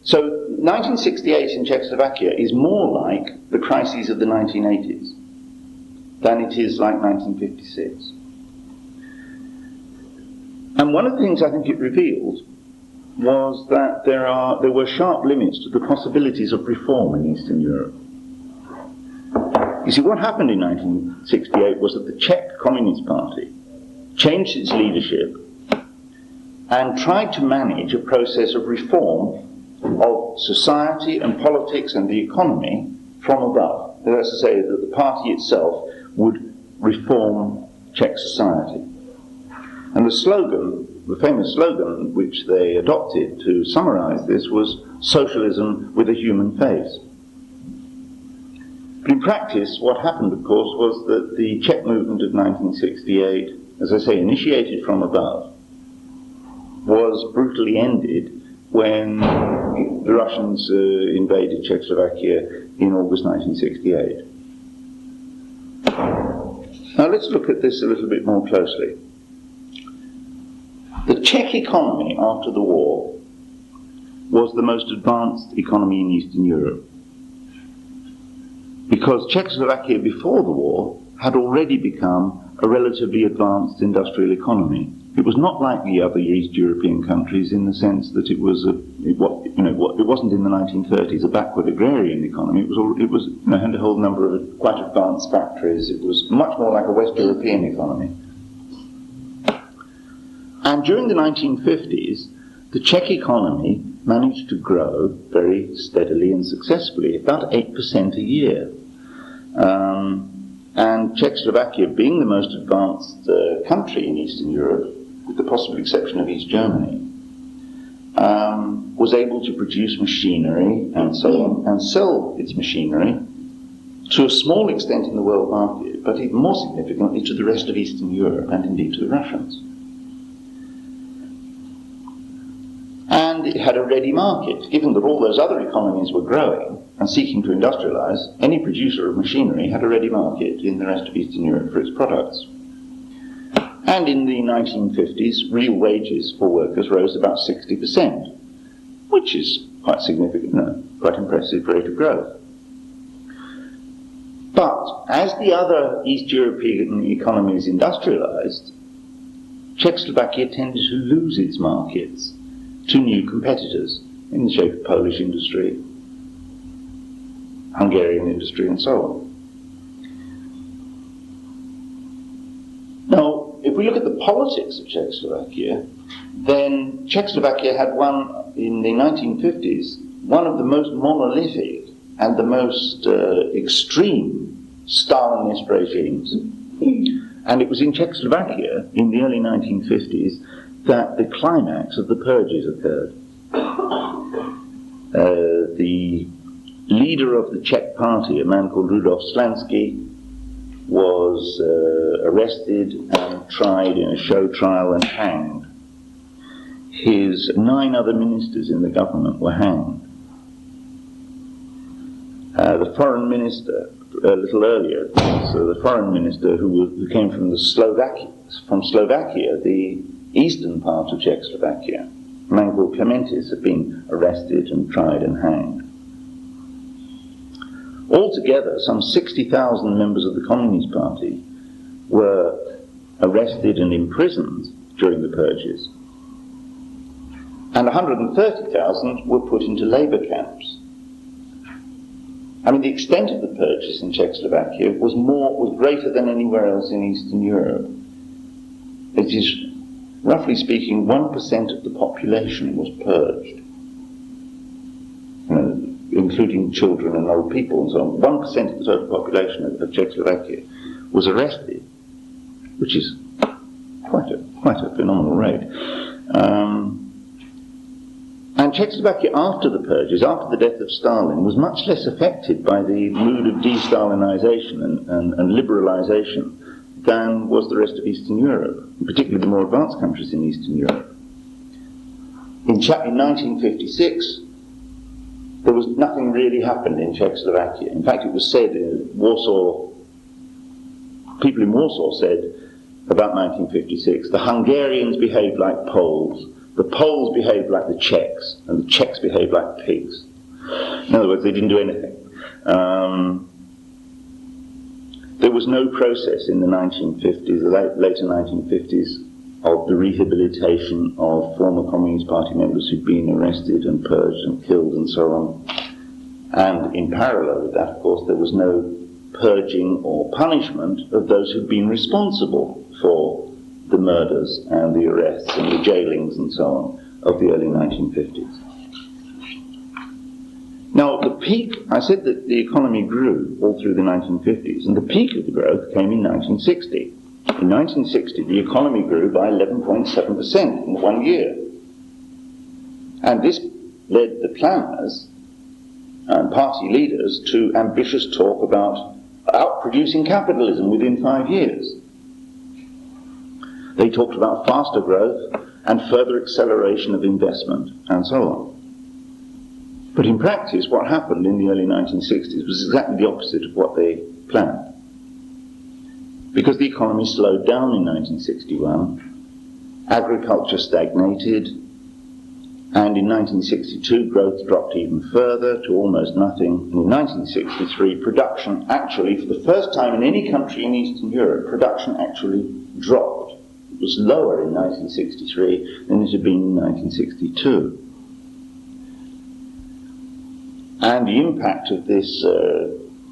So 1968 in Czechoslovakia is more like the crises of the 1980s than it is like 1956. And one of the things I think it revealed was that there were sharp limits to the possibilities of reform in Eastern Europe. You see, what happened in 1968 was that the Czech Communist Party changed its leadership and tried to manage a process of reform of society and politics and the economy from above. That's to say that the party itself would reform Czech society. And the slogan, the famous slogan which they adopted to summarize this was socialism with a human face. But in practice, what happened, of course, was that the Czech movement of 1968, as I say, initiated from above, was brutally ended when the Russians invaded Czechoslovakia in August 1968. Now let's look at this a little bit more closely. The Czech economy after the war was the most advanced economy in Eastern Europe, because Czechoslovakia before the war had already become a relatively advanced industrial economy. It was not like the other East European countries in the sense that it wasn't in the 1930s a backward agrarian economy. It was had a whole number of quite advanced factories. It was much more like a West European economy. And during the 1950s, the Czech economy managed to grow very steadily and successfully, about 8% a year. And Czechoslovakia, being the most advanced country in Eastern Europe, with the possible exception of East Germany, was able to produce machinery and so on, and sell its machinery to a small extent in the world market, but even more significantly to the rest of Eastern Europe, and indeed to the Russians. And it had a ready market. Given that all those other economies were growing and seeking to industrialize, any producer of machinery had a ready market in the rest of Eastern Europe for its products. And in the 1950s, real wages for workers rose about 60%, which is quite significant, quite impressive rate of growth. But as the other East European economies industrialized, Czechoslovakia tended to lose its markets to new competitors in the shape of Polish industry, Hungarian industry, and so on. Now, if we look at the politics of Czechoslovakia, then Czechoslovakia had in the 1950s, one of the most monolithic and the most extreme Stalinist regimes. And it was in Czechoslovakia in the early 1950s that the climax of the purges occurred. The leader of the Czech party, a man called Rudolf Slansky, was arrested and tried in a show trial and hanged. His 9 other ministers in the government were hanged. The foreign minister, a little earlier, so the foreign minister who came from Slovakia, the eastern part of Czechoslovakia, a man called Klementis, had been arrested and tried and hanged. Altogether, some 60,000 members of the Communist Party were arrested and imprisoned during the purges, and 130,000 were put into labour camps. I mean, the extent of the purges in Czechoslovakia was greater than anywhere else in Eastern Europe. It is, roughly speaking, 1% of the population was purged, including children and old people and so on. 1% of the total population of Czechoslovakia was arrested, which is quite a phenomenal rate. And Czechoslovakia, after the purges, after the death of Stalin, was much less affected by the mood of de-Stalinization and liberalization than was the rest of Eastern Europe, particularly the more advanced countries in Eastern Europe. In 1956, there was nothing really happened in Czechoslovakia. In fact, it was said in Warsaw, people in Warsaw said about 1956, the Hungarians behaved like Poles, the Poles behaved like the Czechs, and the Czechs behaved like pigs. In other words, they didn't do anything. There was no process in the 1950s, the later 1950s, of the rehabilitation of former Communist Party members who'd been arrested and purged and killed and so on. And in parallel with that, of course, there was no purging or punishment of those who'd been responsible for the murders and the arrests and the jailings and so on of the early 1950s. Now, the peak, I said that the economy grew all through the 1950s, and the peak of the growth came in 1960. In 1960, the economy grew by 11.7% in 1 year. And this led the planners and party leaders to ambitious talk about outproducing capitalism within 5 years. They talked about faster growth and further acceleration of investment and so on. But in practice, what happened in the early 1960s was exactly the opposite of what they planned. Because the economy slowed down in 1961, agriculture stagnated, and in 1962 growth dropped even further to almost nothing. And in 1963, production actually, for the first time in any country in Eastern Europe, production actually dropped. It was lower in 1963 than it had been in 1962. And the impact of this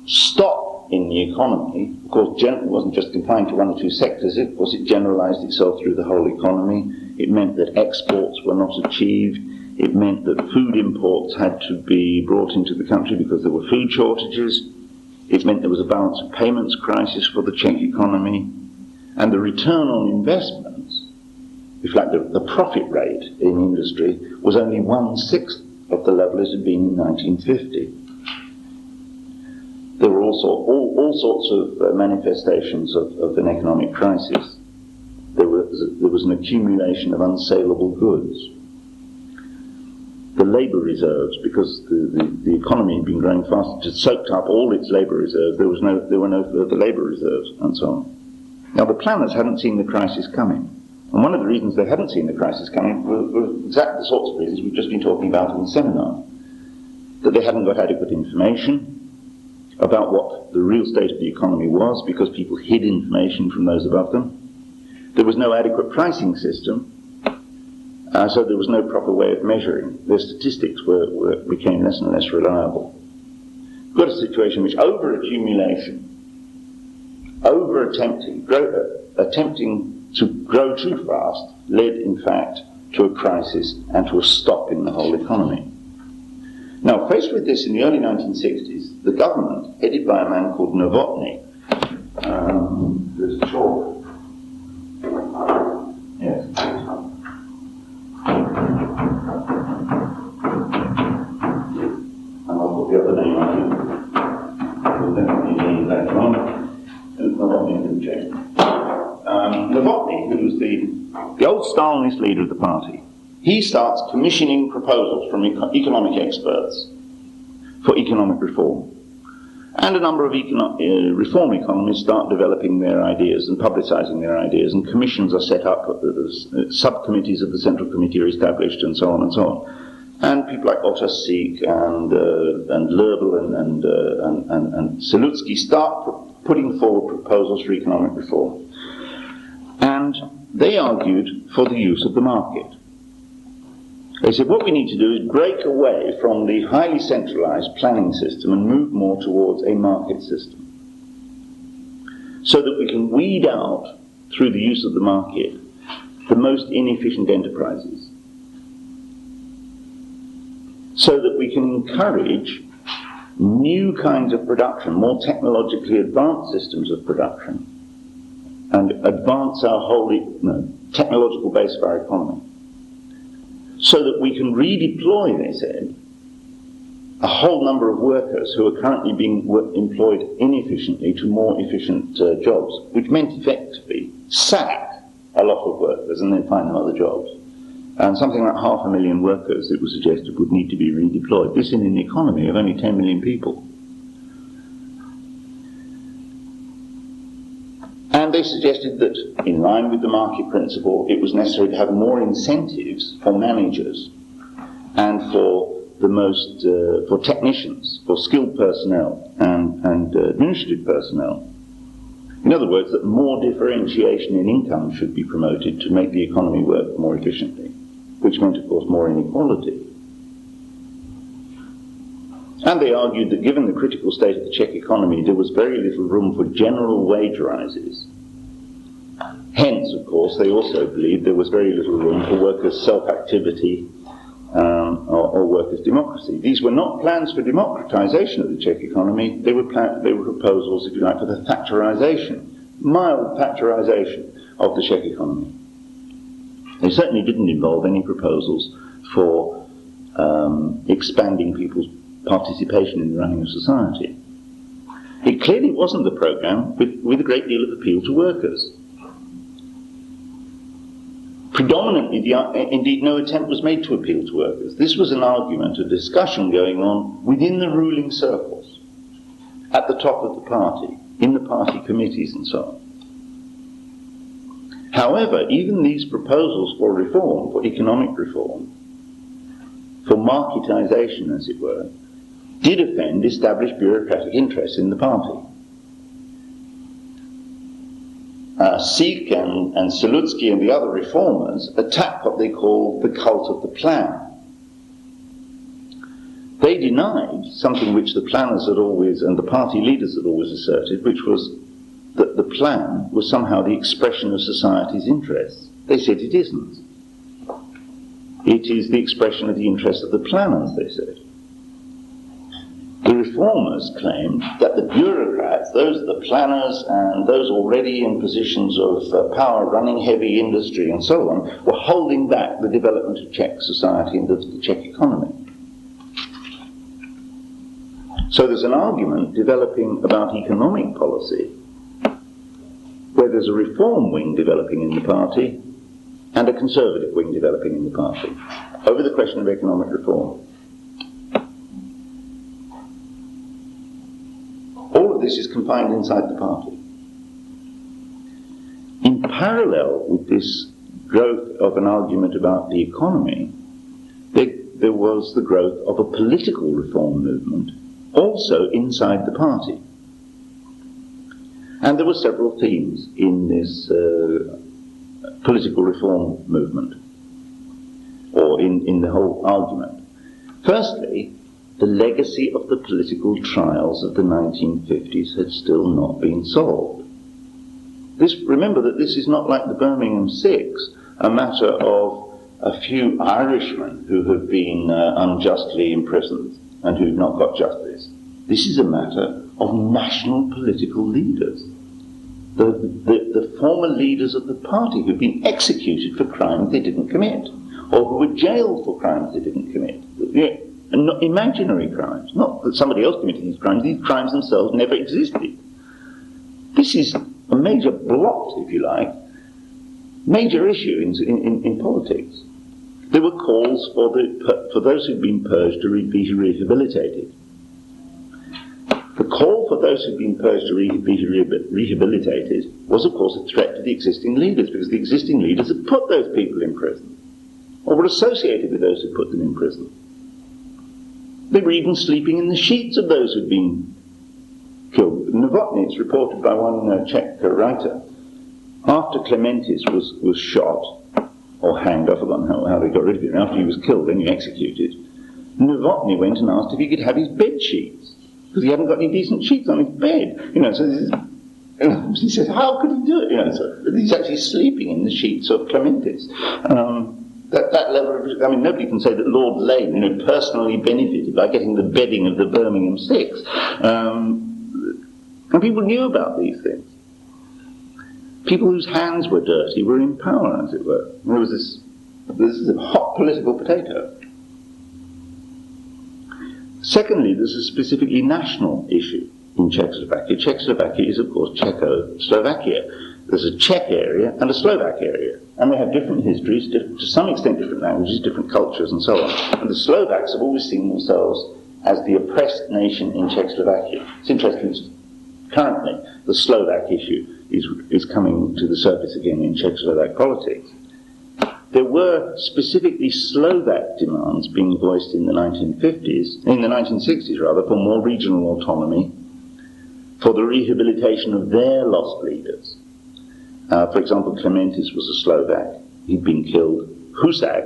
stop in the economy, of course, wasn't just confined to one or two sectors. Of course, it generalized itself through the whole economy. It meant that exports were not achieved. It meant that food imports had to be brought into the country because there were food shortages. It meant there was a balance of payments crisis for the Czech economy. And the return on investments, if like the profit rate in industry, was only 1/6 of the level it had been in 1950. There were also all sorts of manifestations of an economic crisis. There was an accumulation of unsaleable goods. The labour reserves, because the economy had been growing fast, had soaked up all its labour reserves. There were no further labour reserves, and so on. Now, the planners hadn't seen the crisis coming. And one of the reasons they hadn't seen the crisis coming were exactly the sorts of reasons we've just been talking about in the seminar. That they hadn't got adequate information about what the real state of the economy was, because people hid information from those above them. There was no adequate pricing system, so there was no proper way of measuring. Their statistics became less and less reliable. We've got a situation in which over-accumulation, attempting to grow too fast, led in fact to a crisis and to a stop in the whole economy. Now, faced with this in the early 1960s, the government, headed by a man called Novotny, there's a talk. Yes. And I'll put the other name on it. We'll definitely need later on. Novotny didn't change. Novotny, who was the old Stalinist leader of the party, he starts commissioning proposals from economic experts for economic reform. And a number of reform economists start developing their ideas and publicizing their ideas, and commissions are set up, subcommittees of the Central Committee are established, and so on and so on. And people like Otto Sieg and Löbel and Salutsky start putting forward proposals for economic reform. And they argued for the use of the market. They said what we need to do is break away from the highly centralized planning system and move more towards a market system, so that we can weed out, through the use of the market, the most inefficient enterprises, so that we can encourage new kinds of production, more technologically advanced systems of production, and advance our whole technological base of our economy, so that we can redeploy, they said, a whole number of workers who are currently being employed inefficiently to more efficient jobs, which meant effectively sack a lot of workers and then find them other jobs. And something like 500,000 workers, it was suggested, would need to be redeployed. This in an economy of only 10 million people. And they suggested that, in line with the market principle, it was necessary to have more incentives for managers and for for technicians, for skilled personnel and administrative personnel. In other words, that more differentiation in income should be promoted to make the economy work more efficiently, which meant, of course, more inequality. And they argued that given the critical state of the Czech economy, there was very little room for general wage rises. Hence, of course, they also believed there was very little room for workers' self-activity or workers' democracy. These were not plans for democratization of the Czech economy, they were proposals, if you like, for the Thatcherization, mild Thatcherization of the Czech economy. They certainly didn't involve any proposals for expanding people's participation in the running of society. It clearly wasn't the programme with a great deal of appeal to workers. Predominantly, indeed, no attempt was made to appeal to workers. This was an argument, a discussion going on within the ruling circles, at the top of the party, in the party committees and so on. However, even these proposals for reform, for economic reform, for marketization, as it were, did offend established bureaucratic interests in the party. Sik and Salutsky and the other reformers attacked what they called the cult of the plan. They denied something which the planners had always, and the party leaders had always asserted, which was that the plan was somehow the expression of society's interests. They said it isn't. It is the expression of the interests of the planners, they said. The reformers claimed that the bureaucrats, those the planners and those already in positions of power running heavy industry and so on, were holding back the development of Czech society and of the Czech economy. So there's an argument developing about economic policy where there's a reform wing developing in the party and a conservative wing developing in the party over the question of economic reform. All of this is confined inside the party. In parallel with this growth of an argument about the economy, there was the growth of a political reform movement, also inside the party. And there were several themes in this political reform movement, or in the whole argument. Firstly, the legacy of the political trials of the 1950s had still not been solved. Remember that this is not like the Birmingham Six, a matter of a few Irishmen who have been unjustly imprisoned and who've not got justice. This is a matter of national political leaders. The former leaders of the party who've been executed for crimes they didn't commit, or who were jailed for crimes they didn't commit. And not imaginary crimes, not that somebody else committed these crimes themselves never existed. This is a major blot, if you like, major issue in politics. There were calls for those who'd been purged to be rehabilitated. The call for those who'd been purged to be rehabilitated was, of course, a threat to the existing leaders, because the existing leaders had put those people in prison, or were associated with those who put them in prison. They were even sleeping in the sheets of those who'd been killed. Novotny, it's reported by one Czech writer, after Klementis was shot, or hanged, I've forgotten how they got rid of him, after he was killed, then he executed, Novotny went and asked if he could have his bed sheets, because he hadn't got any decent sheets on his bed. So he says, how could he do it? So he's actually sleeping in the sheets of Klementis. That level of, nobody can say that Lord Lane, personally benefited by getting the bedding of the Birmingham Six. And people knew about these things. People whose hands were dirty were in power, as it were. And there was this is a hot political potato. Secondly, there's a specifically national issue in Czechoslovakia. Czechoslovakia is, of course, Czechoslovakia. There's a Czech area and a Slovak area, and they have different histories, to some extent different languages, different cultures, and so on. And the Slovaks have always seen themselves as the oppressed nation in Czechoslovakia. It's interesting, currently, the Slovak issue is coming to the surface again in Czechoslovak politics. There were specifically Slovak demands being voiced in the 1960s rather, for more regional autonomy, for the rehabilitation of their lost leaders. For example, Klementis was a Slovak. He'd been killed. Husak,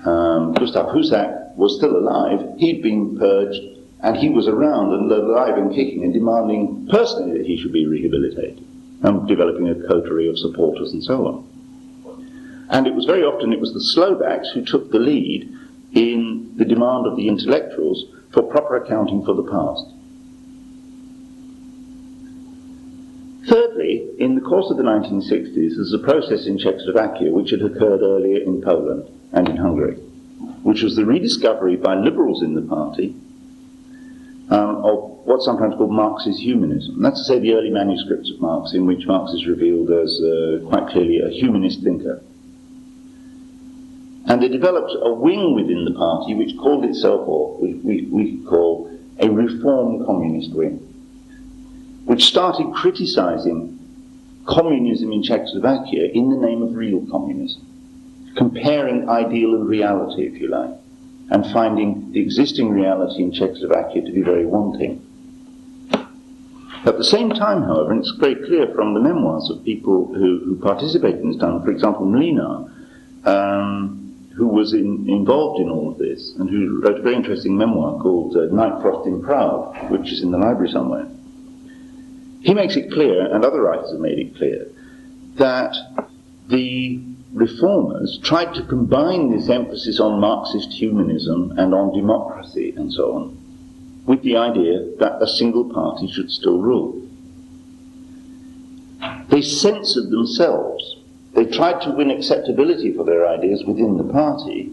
Gustav Husak, was still alive. He'd been purged, and he was around and alive and kicking and demanding personally that he should be rehabilitated, and developing a coterie of supporters and so on. And it was very often it was the Slovaks who took the lead in the demand of the intellectuals for proper accounting for the past. Thirdly, in the course of the 1960s, there's a process in Czechoslovakia which had occurred earlier in Poland and in Hungary, which was the rediscovery by liberals in the party of what's sometimes called Marxist humanism. That's to say, the early manuscripts of Marx, in which Marx is revealed as quite clearly a humanist thinker. And they developed a wing within the party which called itself, or we could call, a reform communist wing, which started criticizing communism in Czechoslovakia in the name of real communism, comparing ideal and reality, if you like, and finding the existing reality in Czechoslovakia to be very wanting. At the same time, however, and it's very clear from the memoirs of people who participated in this time, for example, Mlinar, who was involved in all of this, and who wrote a very interesting memoir called Night Frost in Prague, which is in the library somewhere. He makes it clear, and other writers have made it clear, that the reformers tried to combine this emphasis on Marxist humanism and on democracy and so on with the idea that a single party should still rule. They censored themselves. They tried to win acceptability for their ideas within the party,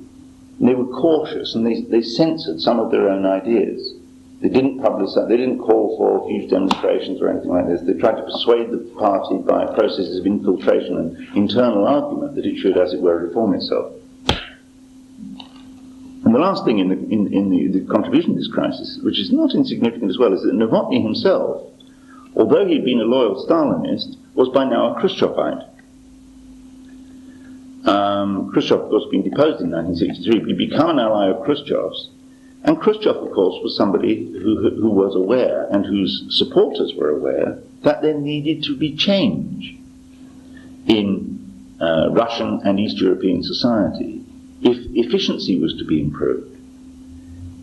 and they were cautious, and they censored some of their own ideas. They didn't publicize, they didn't call for huge demonstrations or anything like this. They tried to persuade the party by processes of infiltration and internal argument that it should, as it were, reform itself. And the last thing in the contribution to this crisis, which is not insignificant as well, is that Novotny himself, although he'd been a loyal Stalinist, was by now a Khrushchevite. Khrushchev, of course, being deposed in 1963, but he'd become an ally of Khrushchev's. And Khrushchev, of course, was somebody who was aware, and whose supporters were aware, that there needed to be change in Russian and East European society if efficiency was to be improved.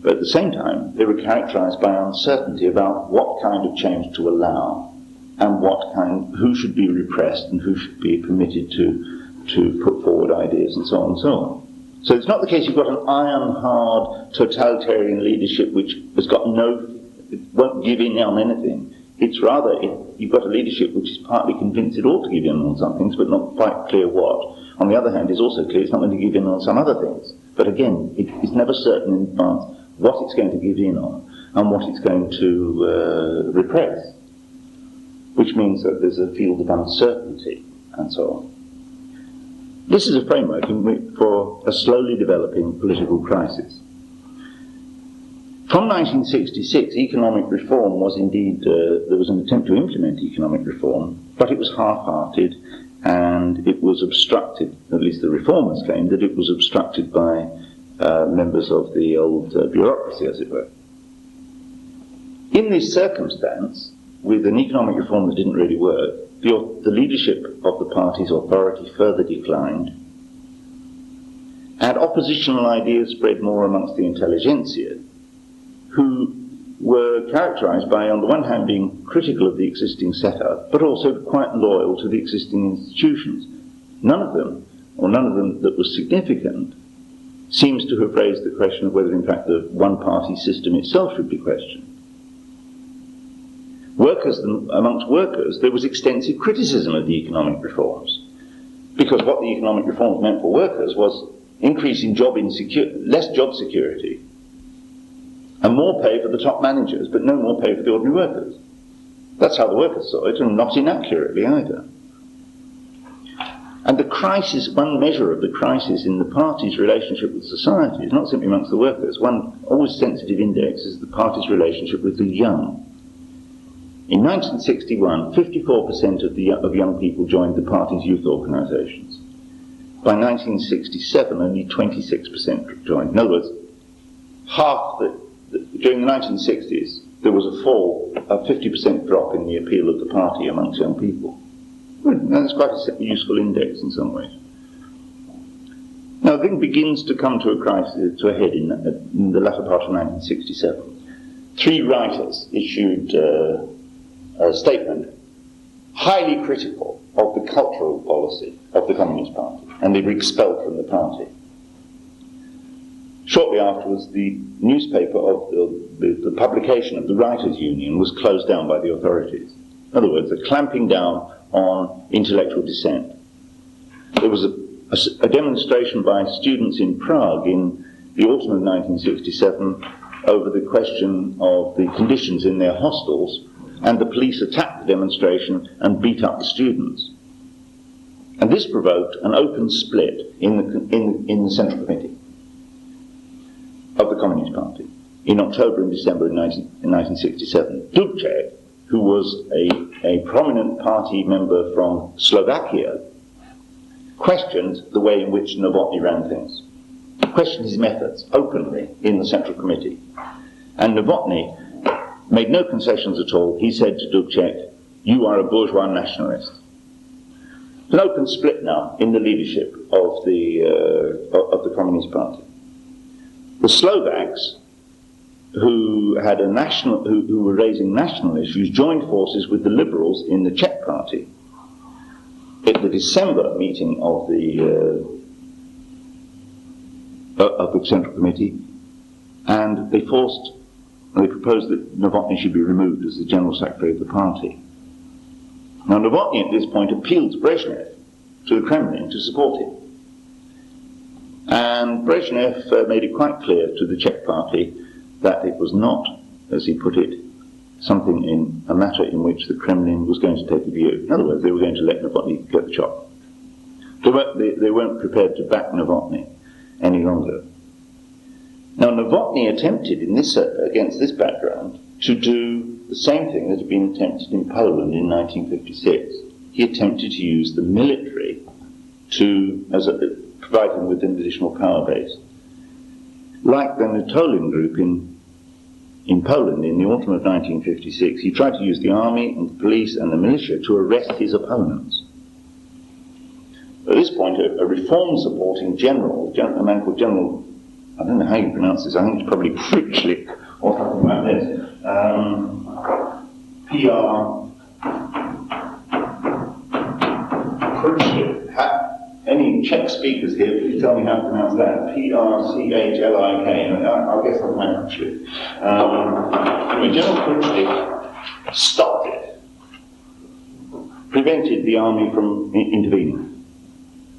But at the same time, they were characterized by uncertainty about what kind of change to allow, and who should be repressed and who should be permitted to put forward ideas and so on and so on. So it's not the case you've got an iron-hard totalitarian leadership which has got it won't give in on anything. It's rather, you've got a leadership which is partly convinced it ought to give in on some things, but not quite clear what. On the other hand, it's also clear it's not going to give in on some other things. But again, it's never certain in advance what it's going to give in on and what it's going to repress, which means that there's a field of uncertainty and so on. This is a framework for a slowly developing political crisis. From 1966, economic reform was indeed, there was an attempt to implement economic reform, but it was half-hearted, and it was obstructed, at least the reformers claimed, that it was obstructed by members of the old bureaucracy, as it were. In this circumstance, with an economic reform that didn't really work, the leadership of the party's authority further declined, and oppositional ideas spread more amongst the intelligentsia, who were characterized by, on the one hand, being critical of the existing setup, but also quite loyal to the existing institutions. None of them that was significant, seems to have raised the question of whether, in fact, the one-party system itself should be questioned. Amongst workers, there was extensive criticism of the economic reforms, because what the economic reforms meant for workers was increasing less job security, and more pay for the top managers, but no more pay for the ordinary workers. That's how the workers saw it, and not inaccurately either. And the crisis, one measure of the crisis in the party's relationship with society, is not simply amongst the workers. One always sensitive index is the party's relationship with the young. In 1961, 54% of young people joined the party's youth organisations. By 1967, only 26% joined. In other words, during the 1960s, there was a fall, a 50% drop in the appeal of the party amongst young people. That's quite a useful index in some ways. Now, the thing begins to come to a crisis, to a head in the latter part of 1967. 3 writers issued a statement highly critical of the cultural policy of the Communist Party, and they were expelled from the party. Shortly afterwards, the newspaper of the publication of the Writers' Union was closed down by the authorities. In other words, a clamping down on intellectual dissent. There was a demonstration by students in Prague in the autumn of 1967 over the question of the conditions in their hostels, and the police attacked the demonstration and beat up the students. And this provoked an open split in the Central Committee of the Communist Party in October and December in 1967. Dubček, who was a prominent party member from Slovakia, questioned the way in which Novotny ran things, questioned his methods openly in the Central Committee. And Novotny made no concessions at all. He said to Dubček, "You are a bourgeois nationalist." There's an open split now in the leadership of the Communist Party. The Slovaks, who were raising national issues, joined forces with the Liberals in the Czech Party at the December meeting of the Central Committee, and they proposed that Novotny should be removed as the General Secretary of the party. Now, Novotny at this point appealed to Brezhnev, to the Kremlin, to support him. And Brezhnev made it quite clear to the Czech party that it was not, as he put it, a matter in which the Kremlin was going to take a view. In other words, they were going to let Novotny get the chop. They weren't prepared to back Novotny any longer. Now, Novotny attempted against this background to do the same thing that had been attempted in Poland in 1956. He attempted to use the military to provide him with an additional power base. Like the Natolin group in Poland in the autumn of 1956, he tried to use the army and the police and the militia to arrest his opponents. At this point, a reform-supporting general, a man called General, I don't know how you pronounce this, I think it's probably Krychlik or something like this, Krychlik. Any Czech speakers here, please tell me how to pronounce that. Prchlik. I guess that's my Krychlik. Anyway, General Krychlik stopped it, prevented the army from intervening.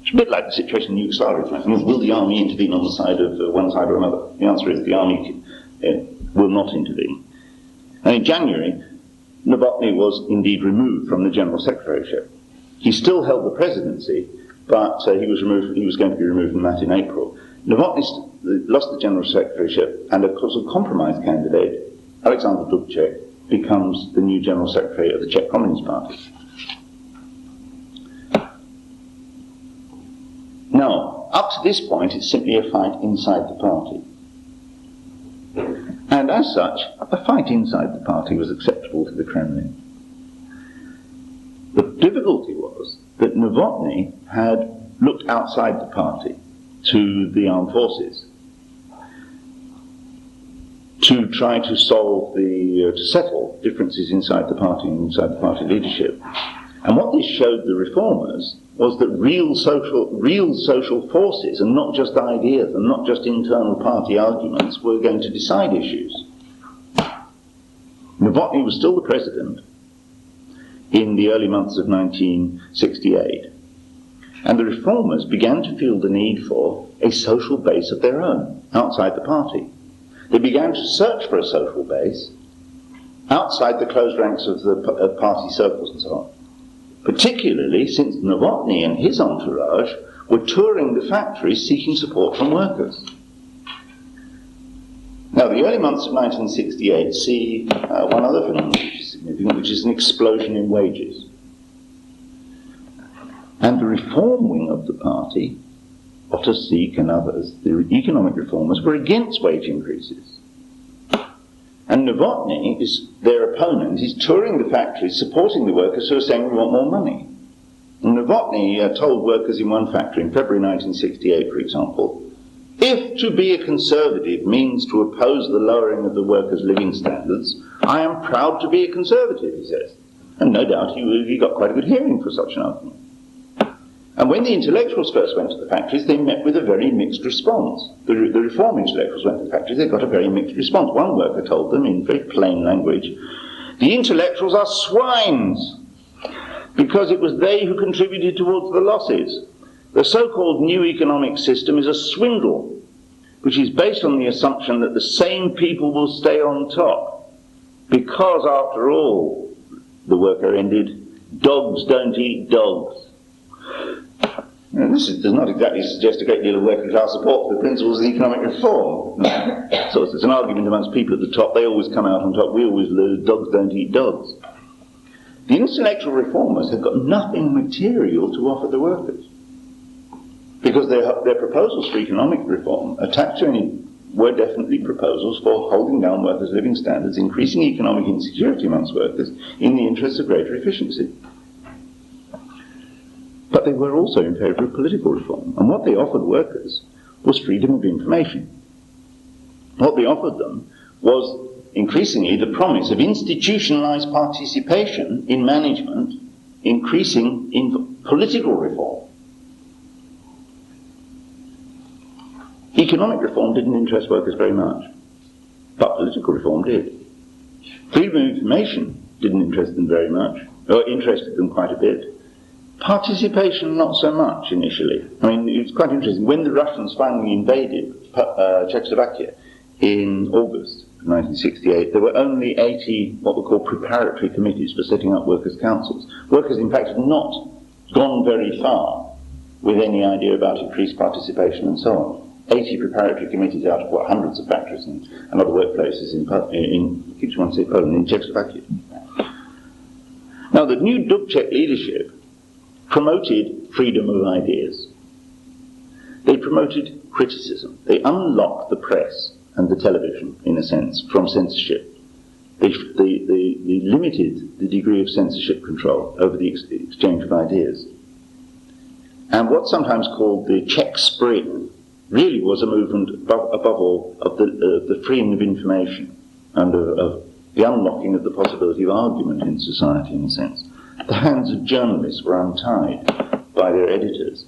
It's a bit like the situation in Yugoslavia. Will the army intervene on the side of one side or another? The answer is the army will not intervene. And in January, Novotny was indeed removed from the General Secretaryship. He still held the presidency, but he was going to be removed from that in April. Novotny lost the General Secretaryship, and of course a compromise candidate, Alexander Dubček, becomes the new General Secretary of the Czech Communist Party. Now, up to this point, it's simply a fight inside the party. And as such, a fight inside the party was acceptable to the Kremlin. The difficulty was that Novotny had looked outside the party to the armed forces to try to to settle differences inside the party and inside the party leadership. And what this showed the reformers was that real social forces, and not just ideas and not just internal party arguments, were going to decide issues. Novotny was still the president in the early months of 1968, and the reformers began to feel the need for a social base of their own outside the party. They began to search for a social base outside the closed ranks of the party circles and so on, particularly since Novotny and his entourage were touring the factories seeking support from workers. Now, Now, the early months of 1968 see one other phenomenon which is significant, which is an explosion in wages. And the reform wing of the party, Otto Seek and others, the economic reformers, were against wage increases. And Novotny, their opponent, is touring the factories, supporting the workers who are saying we want more money. And Novotny told workers in one factory in February 1968, for example, if to be a conservative means to oppose the lowering of the workers' living standards, I am proud to be a conservative, he says. And no doubt he got quite a good hearing for such an argument. And when the intellectuals first went to the factories, they met with a very mixed response. The reform intellectuals went to the factories, they got a very mixed response. One worker told them in very plain language, the intellectuals are swines, because it was they who contributed towards the losses. The so-called new economic system is a swindle, which is based on the assumption that the same people will stay on top. Because, after all, the worker ended, dogs don't eat dogs. And this does not exactly suggest a great deal of working class support for the principles of economic reform. So it's an argument amongst people at the top, they always come out on top, we always lose, dogs don't eat dogs. The intellectual reformers have got nothing material to offer the workers, because their proposals for economic reform attached to any were definitely proposals for holding down workers' living standards, increasing economic insecurity amongst workers in the interests of greater efficiency. But they were also in favour of political reform, and what they offered workers was freedom of information. What they offered them was increasingly the promise of institutionalised participation in management, increasing in political reform. Economic reform didn't interest workers very much, but political reform did. Freedom of information didn't interest them very much, or interested them quite a bit. Participation, not so much initially. I mean, it's quite interesting. When the Russians finally invaded Czechoslovakia in August 1968, there were only 80 what were called preparatory committees for setting up workers' councils. Workers, in fact, had not gone very far with any idea about increased participation and so on. 80 preparatory committees out of hundreds of factories and other workplaces in Poland, in Czechoslovakia. Now, the new Dubček leadership promoted freedom of ideas. They promoted criticism. They unlocked the press and the television, in a sense, from censorship. They limited the degree of censorship control over the exchange of ideas. And what's sometimes called the Czech Spring really was a movement, above all, of the freeing of information and of the unlocking of the possibility of argument in society, in a sense. The hands of journalists were untied by their editors.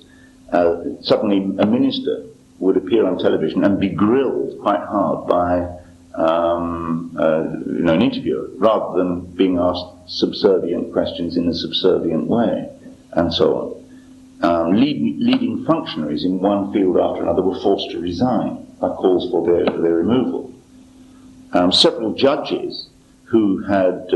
Suddenly a minister would appear on television and be grilled quite hard by an interviewer, rather than being asked subservient questions in a subservient way, and so on. Leading functionaries in one field after another were forced to resign by calls for their removal. Several judges who had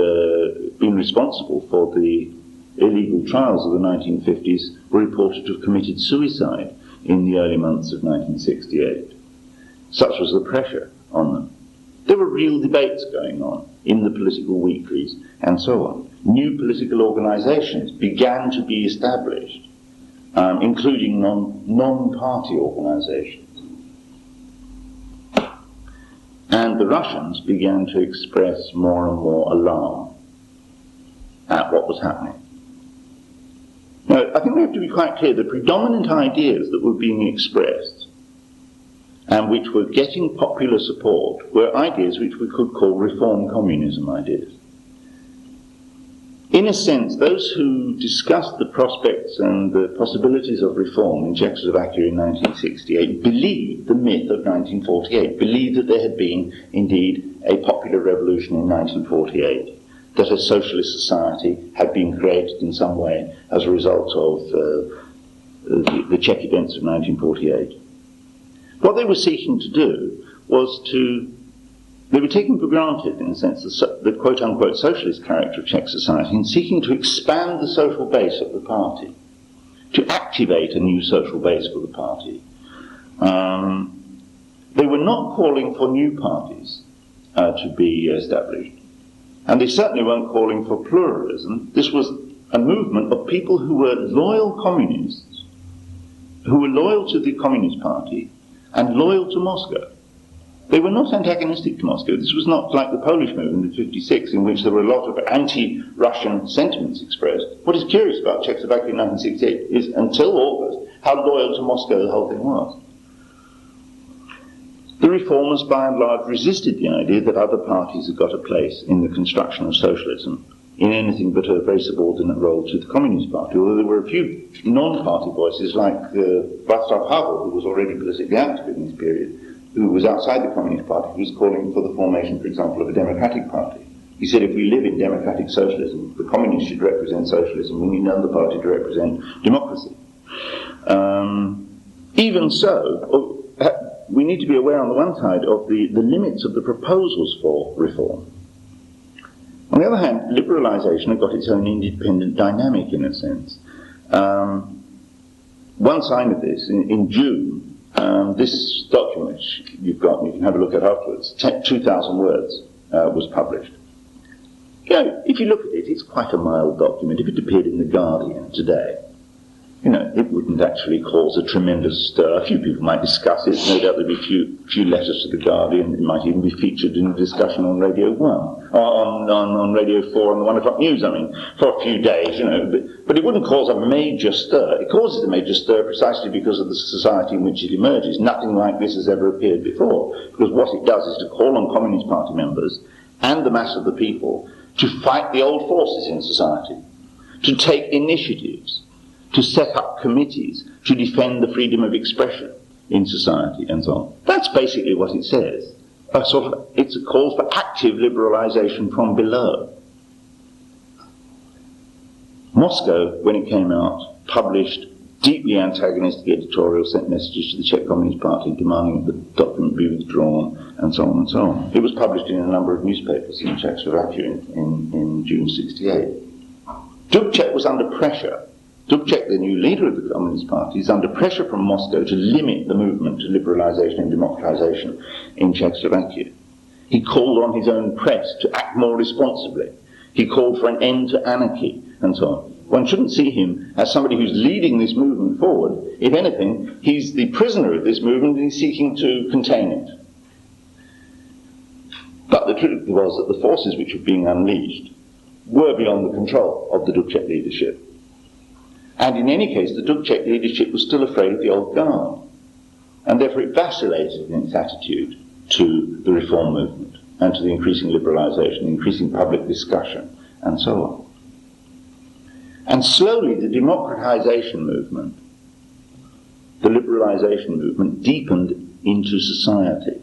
been responsible for the illegal trials of the 1950s were reported to have committed suicide in the early months of 1968. Such was the pressure on them. There were real debates going on in the political weeklies and so on. New political organisations began to be established, including non-party organisations. And the Russians began to express more and more alarm at what was happening. Now, I think we have to be quite clear, the predominant ideas that were being expressed and which were getting popular support were ideas which we could call reform communism ideas. In a sense, those who discussed the prospects and the possibilities of reform in Czechoslovakia in 1968 believed the myth of 1948, believed that there had been, indeed, a popular revolution in 1948, that a socialist society had been created in some way as a result of the Czech events of 1948. What they were seeking to do was they were taking for granted, in a sense, the quote-unquote socialist character of Czech society and seeking to expand the social base of the party, to activate a new social base for the party, They were not calling for new parties to be established, and they certainly weren't calling for pluralism. This was a movement of people who were loyal communists, who were loyal to the Communist Party and loyal to Moscow. They were not antagonistic to Moscow. This was not like the Polish movement in '56, in which there were a lot of anti-Russian sentiments expressed. What is curious about Czechoslovakia in 1968 is, until August, how loyal to Moscow the whole thing was. The reformers, by and large, resisted the idea that other parties had got a place in the construction of socialism in anything but a very subordinate role to the Communist Party, although there were a few non-party voices like Václav Havel, who was already politically active in this period, who was outside the Communist Party, who was calling for the formation, for example, of a democratic party. He said, if we live in democratic socialism, the communists should represent socialism, we need another party to represent democracy. Even so, we need to be aware on the one side of the limits of the proposals for reform. On the other hand, liberalisation had got its own independent dynamic in a sense. One sign of this, in June, this document which you've got, you can have a look at afterwards, 2,000 words, was published. You know, if you look at it, it's quite a mild document. If it appeared in The Guardian today, you know, it wouldn't actually cause a tremendous stir. A few people might discuss it. No doubt there'd be a few letters to The Guardian. It might even be featured in a discussion on Radio 1, on Radio 4, on the 1 o'clock news, I mean, for a few days, you know. But it wouldn't cause a major stir. It causes a major stir precisely because of the society in which it emerges. Nothing like this has ever appeared before. Because what it does is to call on Communist Party members and the mass of the people to fight the old forces in society, to take initiatives, to set up committees to defend the freedom of expression in society and so on. That's basically what it says. It's a call for active liberalisation from below. Moscow, when it came out, published deeply antagonistic editorials, sent messages to the Czech Communist Party demanding that the document be withdrawn, and so on and so on. It was published in a number of newspapers in Czechoslovakia in June '68. Dubček was under pressure. Dubček, the new leader of the Communist Party, is under pressure from Moscow to limit the movement to liberalisation and democratisation in Czechoslovakia. He called on his own press to act more responsibly. He called for an end to anarchy, and so on. One shouldn't see him as somebody who's leading this movement forward. If anything, he's the prisoner of this movement and he's seeking to contain it. But the truth was that the forces which were being unleashed were beyond the control of the Dubček leadership. And in any case, the Dubček leadership was still afraid of the old guard. And therefore it vacillated in its attitude to the reform movement and to the increasing liberalisation, increasing public discussion, and so on. And slowly the democratisation movement, the liberalisation movement, deepened into society.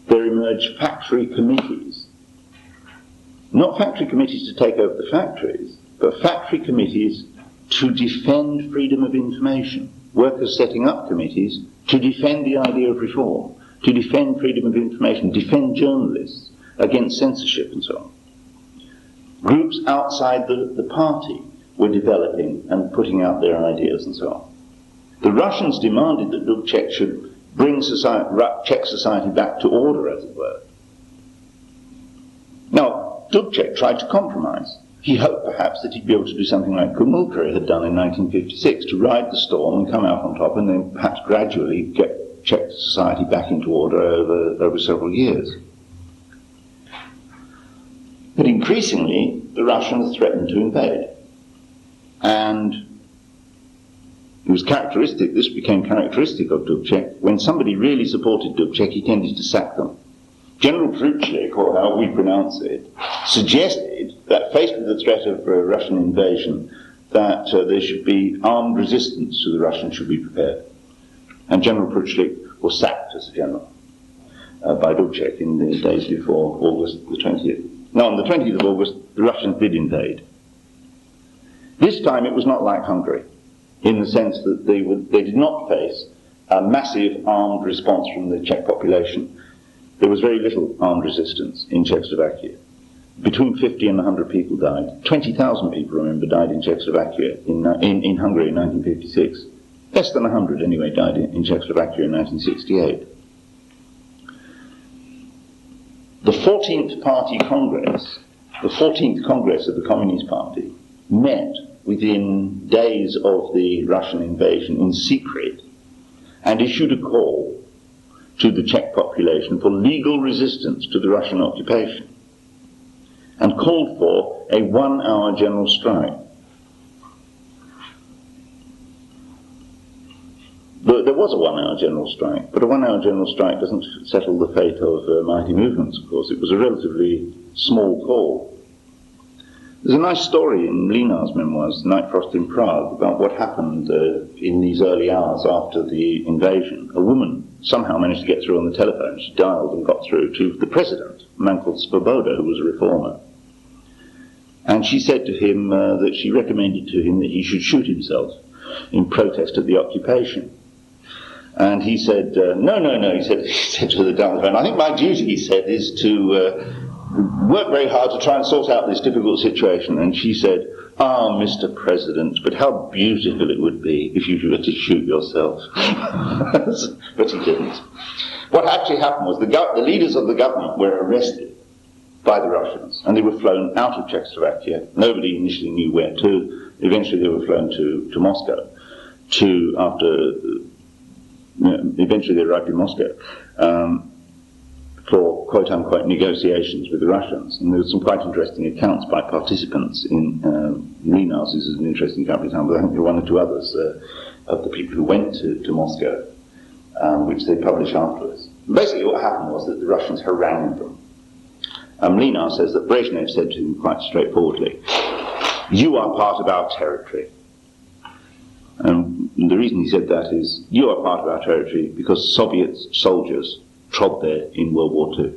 There emerged factory committees. Not factory committees to take over the factories, but factory committees to defend freedom of information. Workers setting up committees to defend the idea of reform, to defend freedom of information, defend journalists against censorship and so on. Groups outside the party were developing and putting out their ideas and so on. The Russians demanded that Dubček should bring Czech society back to order, as it were. Now, Dubček tried to compromise. He hoped perhaps that he'd be able to do something like Gomulka had done in 1956, to ride the storm and come out on top and then perhaps gradually get Czech society back into order over several years. But increasingly, the Russians threatened to invade. And this became characteristic of Dubček. When somebody really supported Dubček, he tended to sack them. General Pruchlik, or how we pronounce it, suggested that faced with the threat of Russian invasion, that there should be armed resistance to the Russians should be prepared. And General Pruchlik was sacked as a general by Dubček in the days before August the 20th. Now, on the 20th of August, the Russians did invade. This time it was not like Hungary, in the sense that they did not face a massive armed response from the Czech population. There was very little armed resistance in Czechoslovakia. Between 50 and 100 people died. 20,000 people, remember, died in Czechoslovakia, in Hungary in 1956. Less than 100, anyway, died in Czechoslovakia in 1968. the 14th Party Congress, the 14th Congress of the Communist Party, met within days of the Russian invasion in secret and issued a call to the Czech population for legal resistance to the Russian occupation and called for a 1-hour general strike. There was a 1-hour general strike, but a 1-hour general strike doesn't settle the fate of mighty movements, of course. It was a relatively small call. There's a nice story in Mlynar's memoirs, Night Frost in Prague, about what happened in these early hours after the invasion. A woman somehow managed to get through on the telephone. She dialed and got through to the president, a man called Svoboda, who was a reformer. And she said to him that she recommended to him that he should shoot himself in protest of the occupation. And he said, no, he said to the telephone, I think my duty, he said, is to work very hard to try and sort out this difficult situation. And she said, Mr. President, but how beautiful it would be if you were to shoot yourself. But he didn't. What actually happened was the leaders of the government were arrested by the Russians, and they were flown out of Czechoslovakia. Nobody initially knew where to. Eventually they were flown to Moscow. Eventually they arrived in Moscow for quote-unquote negotiations with the Russians. And there were some quite interesting accounts by participants in Mlynar's. This is an interesting account, for example. I think there were one or two others of the people who went to Moscow, which they publish afterwards. Basically what happened was that the Russians harangued them. Mlynar says that Brezhnev said to him quite straightforwardly, you are part of our territory. And the reason he said that is, you are part of our territory because Soviet soldiers trod there in World War II.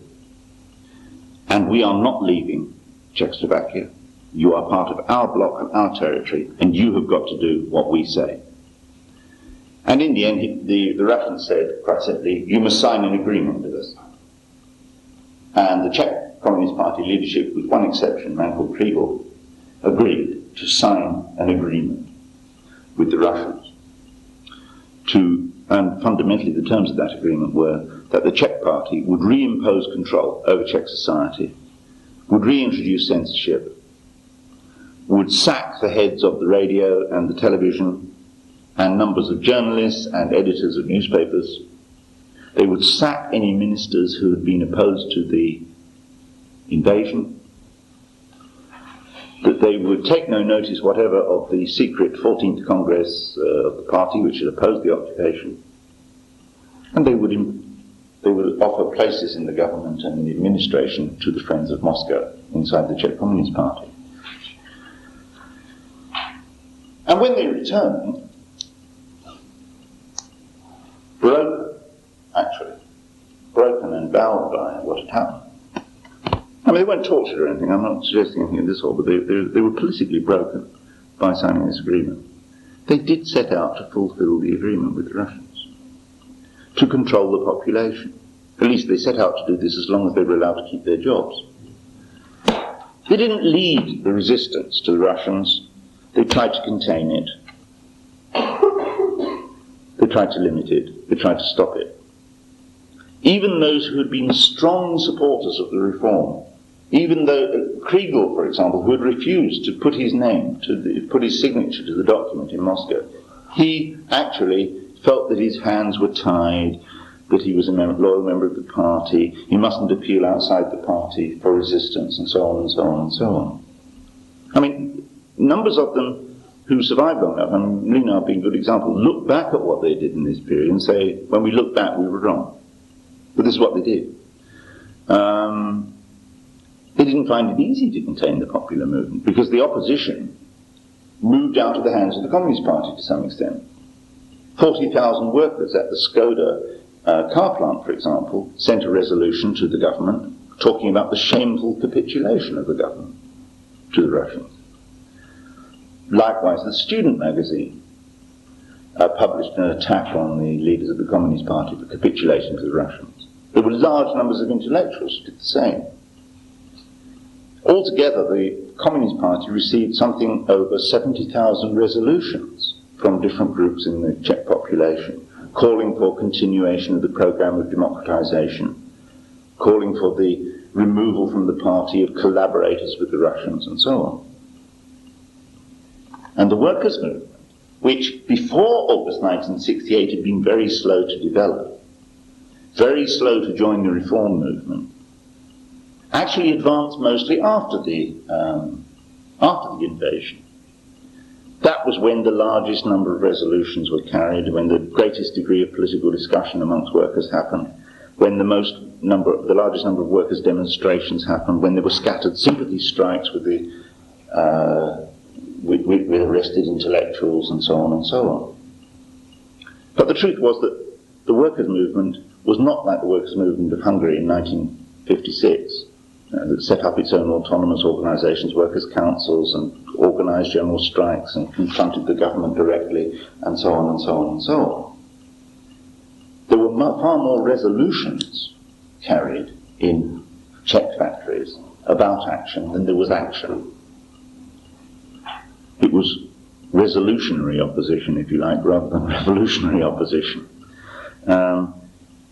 And we are not leaving Czechoslovakia. You are part of our bloc and our territory, and you have got to do what we say. And in the end, the Russians said, quite simply, you must sign an agreement with us. And the Czech Communist Party leadership, with one exception, a man called Kriegel, agreed to sign an agreement with the Russians. And fundamentally the terms of that agreement were that the Czech Party would reimpose control over Czech society, would reintroduce censorship, would sack the heads of the radio and the television and numbers of journalists and editors of newspapers. They would sack any ministers who had been opposed to the invasion, that they would take no notice whatever of the secret 14th Congress of the party which had opposed the occupation, and they would offer places in the government and in the administration to the Friends of Moscow inside the Czech Communist Party. And when they returned, broken and bowed by what had happened. I mean, they weren't tortured or anything, I'm not suggesting anything of this sort, but they were politically broken by signing this agreement. They did set out to fulfill the agreement with the Russians, to control the population. At least they set out to do this as long as they were allowed to keep their jobs. They didn't lead the resistance to the Russians, they tried to contain it. They tried to limit it, they tried to stop it. Even those who had been strong supporters of the reform, even though Kriegel, for example, who had refused to put his name, put his signature to the document in Moscow, he actually felt that his hands were tied, that he was a loyal member of the party, he mustn't appeal outside the party for resistance, and so on and so on and so on. I mean, numbers of them who survived long enough, and Mlynar being a good example, look back at what they did in this period and say, when we look back, we were wrong. But this is what they did. They didn't find it easy to contain the popular movement because the opposition moved out of the hands of the Communist Party to some extent. 40,000 workers at the Skoda car plant, for example, sent a resolution to the government talking about the shameful capitulation of the government to the Russians. Likewise, the student magazine published an attack on the leaders of the Communist Party for capitulation to the Russians. There were large numbers of intellectuals who did the same. Altogether, the Communist Party received something over 70,000 resolutions from different groups in the Czech population, calling for continuation of the program of democratization, calling for the removal from the party of collaborators with the Russians and so on. And the workers' movement, which before August 1968 had been very slow to develop, very slow to join the reform movement, actually advanced mostly after the invasion. That was when the largest number of resolutions were carried, when the greatest degree of political discussion amongst workers happened, when the largest number of workers' demonstrations happened, when there were scattered sympathy strikes with arrested intellectuals and so on and so on. But the truth was that the workers' movement was not like the workers' movement of Hungary in 1956, that set up its own autonomous organisations, workers' councils, and organised general strikes and confronted the government directly, and so on and so on and so on. There were far more resolutions carried in Czech factories about action than there was action. It was resolutionary opposition, if you like, rather than revolutionary opposition.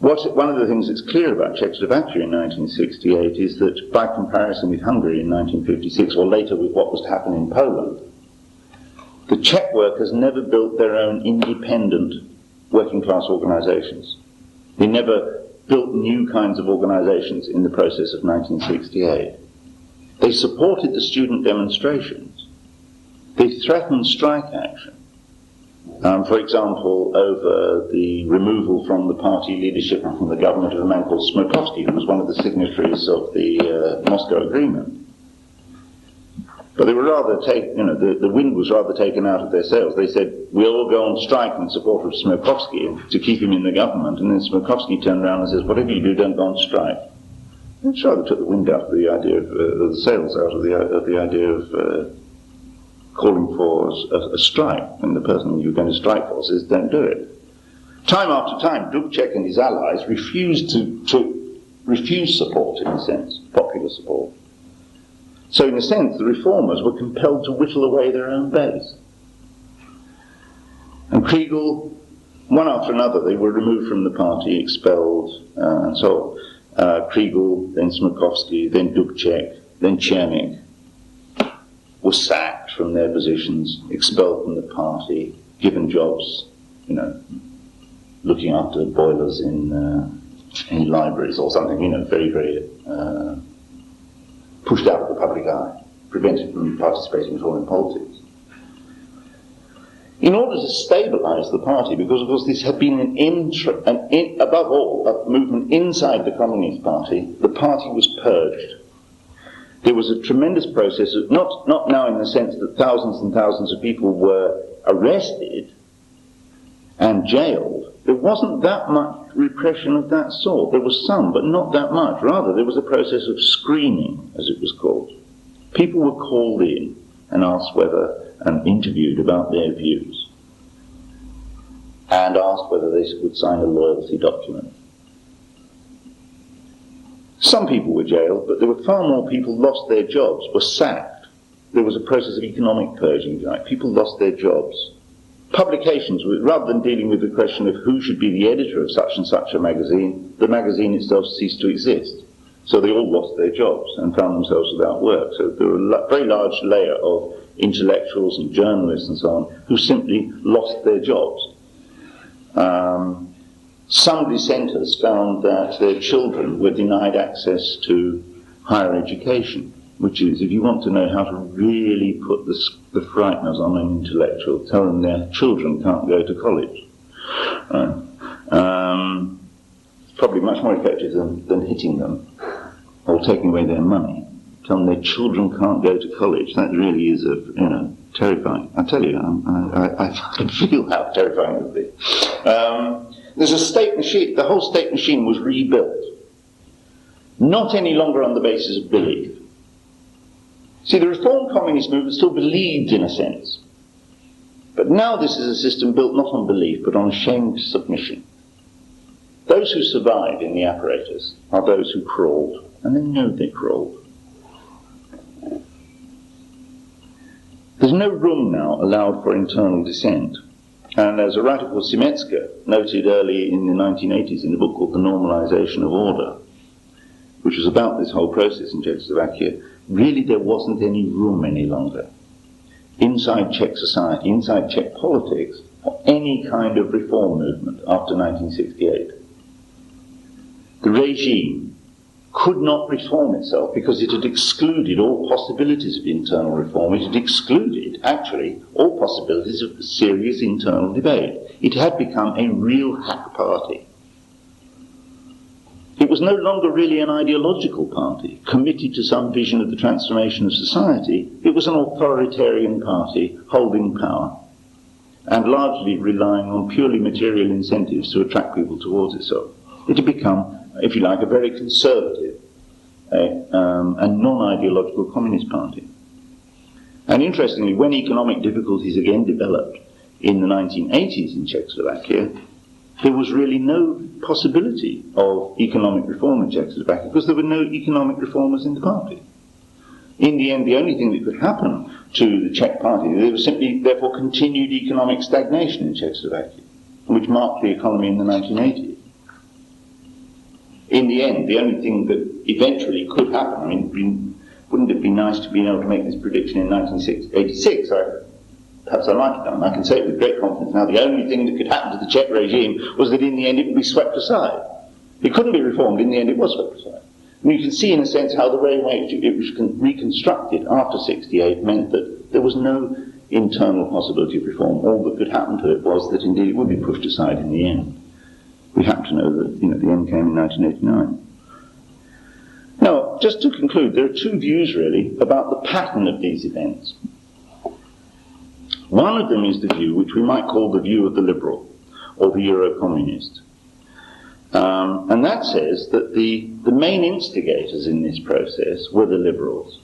One of the things that's clear about Czechoslovakia in 1968 is that, by comparison with Hungary in 1956, or later with what was to happen in Poland, the Czech workers never built their own independent working class organisations. They never built new kinds of organisations in the process of 1968. They supported the student demonstrations. They threatened strike action. For example, over the removal from the party leadership and from the government of a man called Smirkovsky, who was one of the signatories of the Moscow Agreement. But they were rather the wind was rather taken out of their sails. They said, we'll all go on strike in support of Smirkovsky to keep him in the government. And then Smirkovsky turned around and says, whatever you do, don't go on strike. It rather took the wind out of the idea of the sails out of the idea of calling for a strike, and the person you're going to strike for says, don't do it. Time after time, Dubček and his allies refused to refuse support, in a sense, popular support. So in a sense, the reformers were compelled to whittle away their own base. And Kriegel, one after another, they were removed from the party, expelled, and so on. Kriegel, then Smirkovsky, then Dubček, then Černík were sacked from their positions, expelled from the party, given jobs, looking after boilers in libraries or something, very, very pushed out of the public eye, prevented from participating at all in politics. In order to stabilise the party, because of course this had been above all a movement inside the Communist Party, the party was purged. There was a tremendous process of, not now in the sense that thousands and thousands of people were arrested and jailed. There wasn't that much repression of that sort. There was some, but not that much. Rather, there was a process of screening, as it was called. People were called in and asked and interviewed about their views, and asked whether they would sign a loyalty document. Some people were jailed, but there were far more people lost their jobs, were sacked. There was a process of economic purging, if you like. People lost their jobs. Publications, rather than dealing with the question of who should be the editor of such and such a magazine, the magazine itself ceased to exist. So they all lost their jobs and found themselves without work. So there were a very large layer of intellectuals and journalists and so on who simply lost their jobs. Some dissenters found that their children were denied access to higher education, which is, if you want to know how to really put the frighteners on an intellectual, tell them their children can't go to college. It's probably much more effective than hitting them or taking away their money. Tell them their children can't go to college. That really is terrifying. I tell you, I feel how terrifying it would be. There's a state machine. The whole state machine was rebuilt, not any longer on the basis of belief. See, the reform communist movement still believed in a sense, but now this is a system built not on belief but on shamed submission. Those who survived in the apparatus are those who crawled, and they know they crawled. There's no room now allowed for internal dissent. And as a writer called Simetska noted early in the 1980s in a book called The Normalization of Order, which was about this whole process in Czechoslovakia, really there wasn't any room any longer inside Czech society, inside Czech politics, for any kind of reform movement after 1968. The regime could not reform itself because it had excluded all possibilities of internal reform. It had excluded, actually, all possibilities of serious internal debate. It had become a real hack party. It was no longer really an ideological party committed to some vision of the transformation of society. It was an authoritarian party holding power and largely relying on purely material incentives to attract people towards itself. It had become, if you like, a very conservative and non-ideological communist party. And interestingly, when economic difficulties again developed in the 1980s in Czechoslovakia, there was really no possibility of economic reform in Czechoslovakia because there were no economic reformers in the party. In the end, the only thing that could happen to the Czech party, there was simply, therefore, continued economic stagnation in Czechoslovakia, which marked the economy in the 1980s. In the end, the only thing that eventually could happen, I mean, wouldn't it be nice to be able to make this prediction in 1986? Perhaps I might have done. I can say it with great confidence now. The only thing that could happen to the Czech regime was that in the end it would be swept aside. It couldn't be reformed. In the end it was swept aside. And you can see in a sense how the way in which it was reconstructed after 68 meant that there was no internal possibility of reform. All that could happen to it was that indeed it would be pushed aside in the end. We happen to know that the end came in 1989. Now, just to conclude, there are two views really about the pattern of these events. One of them is the view which we might call the view of the liberal, or the Euro-communist. And that says that the main instigators in this process were the liberals.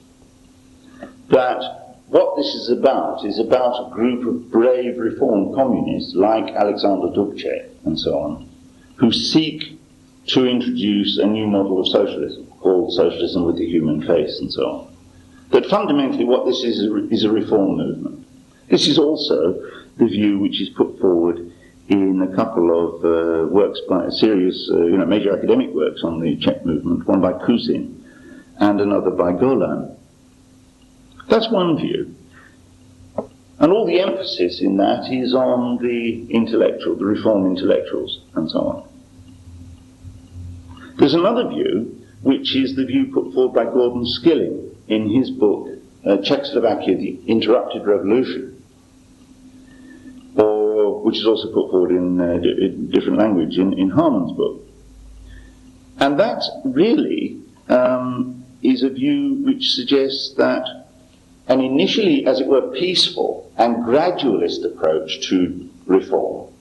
That what this is about a group of brave reformed communists like Alexander Dubček and so on, who seek to introduce a new model of socialism, called socialism with the human face and so on. That fundamentally what this is a reform movement. This is also the view which is put forward in a couple of works by serious, major academic works on the Czech movement, one by Kusin and another by Golan. That's one view. And all the emphasis in that is on the intellectual, the reform intellectuals, and so on. There's another view, which is the view put forward by Gordon Skilling in his book, Czechoslovakia, the Interrupted Revolution, which is also put forward in different language in Harman's book. And that really is a view which suggests that an initially, as it were, peaceful and gradualist approach to reform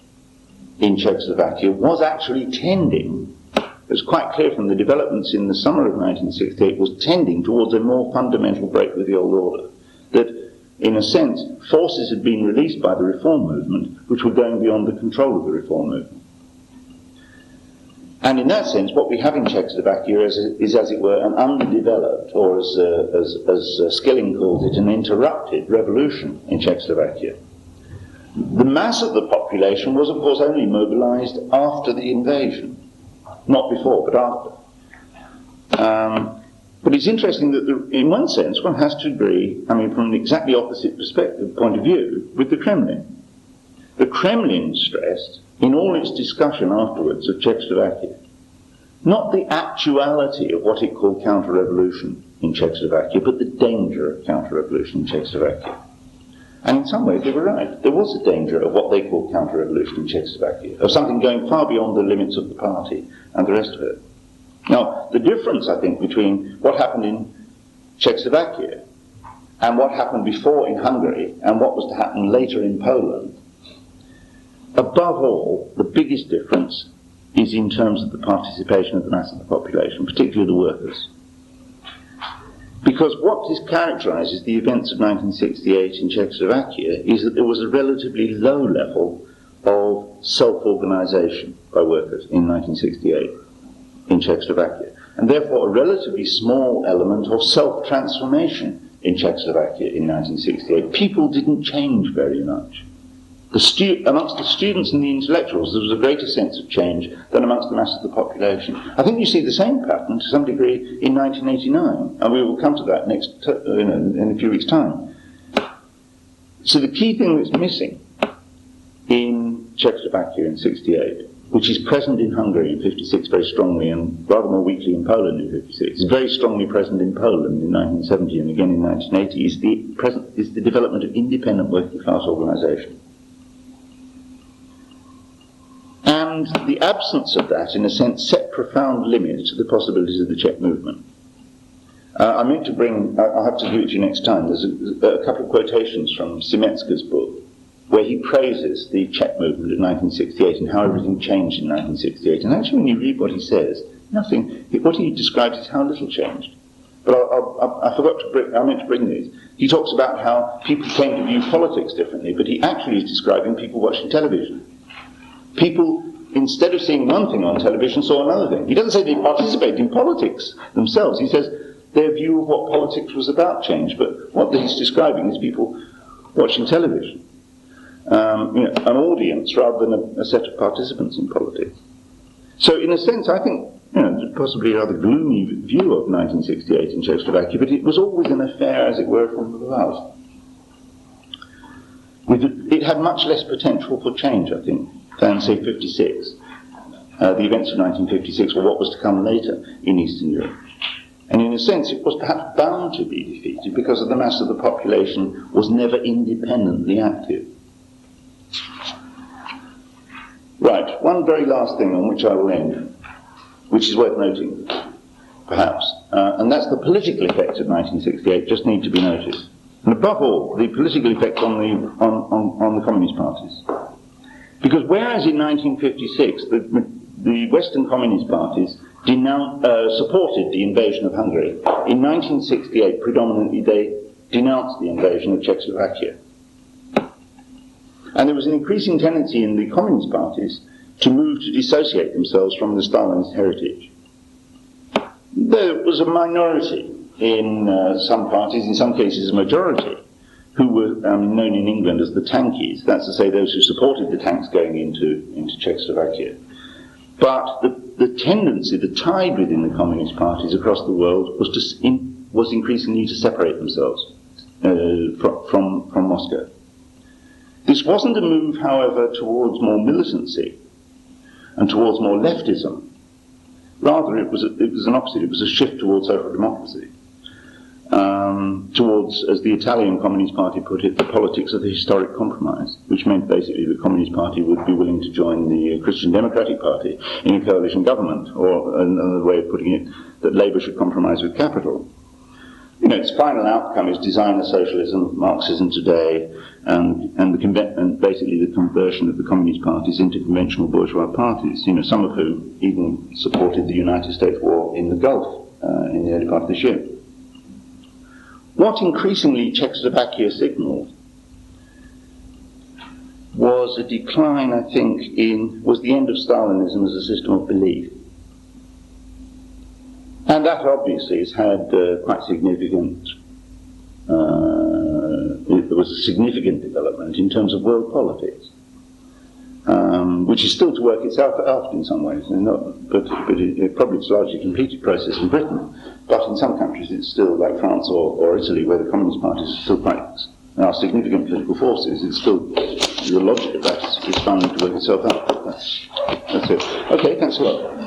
in Czechoslovakia was actually tending, it was quite clear from the developments in the summer of 1968, was tending towards a more fundamental break with the old order. That, in a sense, forces had been released by the reform movement which were going beyond the control of the reform movement. And in that sense, what we have in Czechoslovakia is as it were, an underdeveloped, or as Skilling calls it, an interrupted revolution in Czechoslovakia. The mass of the population was, of course, only mobilized after the invasion. Not before, but after. But it's interesting that, in one sense, one has to agree, from an exactly opposite point of view, with the Kremlin. The Kremlin stressed, in all its discussion afterwards of Czechoslovakia, not the actuality of what it called counter-revolution in Czechoslovakia, but the danger of counter-revolution in Czechoslovakia. And in some ways they were right. There was a danger of what they called counter-revolution in Czechoslovakia, of something going far beyond the limits of the party and the rest of it. Now, the difference, I think, between what happened in Czechoslovakia and what happened before in Hungary and what was to happen later in Poland, above all, the biggest difference is in terms of the participation of the mass of the population, particularly the workers. Because what characterizes the events of 1968 in Czechoslovakia is that there was a relatively low level of self-organization by workers in 1968 in Czechoslovakia, and therefore a relatively small element of self-transformation in Czechoslovakia in 1968. People didn't change very much. amongst the students and the intellectuals, there was a greater sense of change than amongst the mass of the population. I think you see the same pattern to some degree in 1989, and we will come to that in a few weeks' time. So the key thing that's missing in Czechoslovakia in 68, which is present in Hungary in 56 very strongly and rather more weakly in Poland in 56, is very strongly present in Poland in 1970 and again in 1980, is the development of independent working class organisation. And the absence of that, in a sense, set profound limits to the possibilities of the Czech movement. I meant to bring, I'll have to do it to you next time, there's a couple of quotations from Simetska's book, where he praises the Czech movement in 1968 and how everything changed in 1968. And actually, when you read what he says, what he describes is how little changed. But I meant to bring these. He talks about how people came to view politics differently, but he actually is describing people watching television. People, instead of seeing one thing on television, saw another thing. He doesn't say they participated in politics themselves. He says their view of what politics was about changed, but what he's describing is people watching television. An audience rather than a set of participants in politics. So in a sense, I think, possibly a rather gloomy view of 1968 in Czechoslovakia, but it was always an affair, as it were, from above. It had much less potential for change, I think, than, say, 56. The events of 1956 or what was to come later in Eastern Europe. And in a sense, it was perhaps bound to be defeated because of the mass of the population was never independently active. Right, one very last thing on which I will end, which is worth noting, perhaps, and that's the political effect of 1968, just need to be noticed. And above all, the political effect on the communist parties. Because whereas in 1956 the Western communist parties supported the invasion of Hungary, in 1968 predominantly they denounced the invasion of Czechoslovakia. And there was an increasing tendency in the communist parties to move to dissociate themselves from the Stalinist heritage. There was a minority in some parties, in some cases a majority, who were known in England as the tankies, that's to say those who supported the tanks going into Czechoslovakia. But the tendency, the tide within the communist parties across the world was increasingly to separate themselves from Moscow. This wasn't a move, however, towards more militancy and towards more leftism. Rather, it was an opposite. It was a shift towards social democracy. Towards, as the Italian Communist Party put it, the politics of the historic compromise, which meant basically the Communist Party would be willing to join the Christian Democratic Party in a coalition government, or another way of putting it, that Labour should compromise with capital. Its final outcome is designer socialism, Marxism today, and basically the conversion of the communist parties into conventional bourgeois parties, some of whom even supported the United States war in the Gulf in the early part of this year. What increasingly Czechoslovakia signalled was a decline, I think, was the end of Stalinism as a system of belief. And that obviously has had quite significant, there was a significant development in terms of world politics, which is still to work itself out in some ways, but it probably it's a largely completed process in Britain, but in some countries it's still, like France or Italy, where the communist parties are still are significant political forces, it's still, the logic of that is starting to work itself out. That's it. Okay, thanks a lot.